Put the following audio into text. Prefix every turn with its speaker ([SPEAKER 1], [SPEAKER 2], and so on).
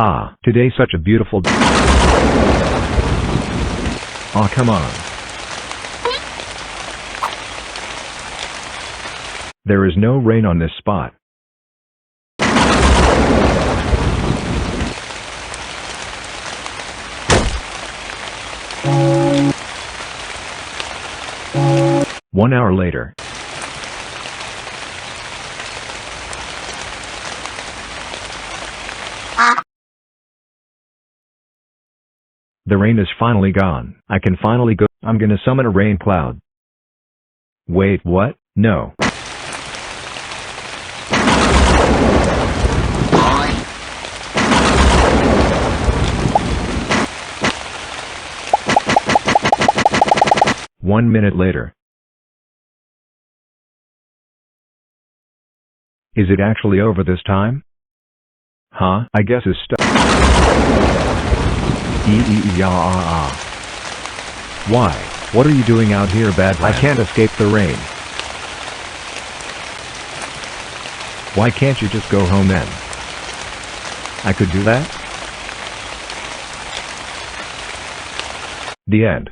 [SPEAKER 1] Ah, today's such a beautiful day. Aw, come on. There is no rain on this spot. One hour later. The rain is finally gone. I can finally go. I'm gonna summon a rain cloud. Wait, what? No. One minute later. Is it actually over this time? Huh? I guess it's stuck. Why? What are you doing out here, Badland? I can't escape the rain. Why can't you just go home then? I could do that? The end.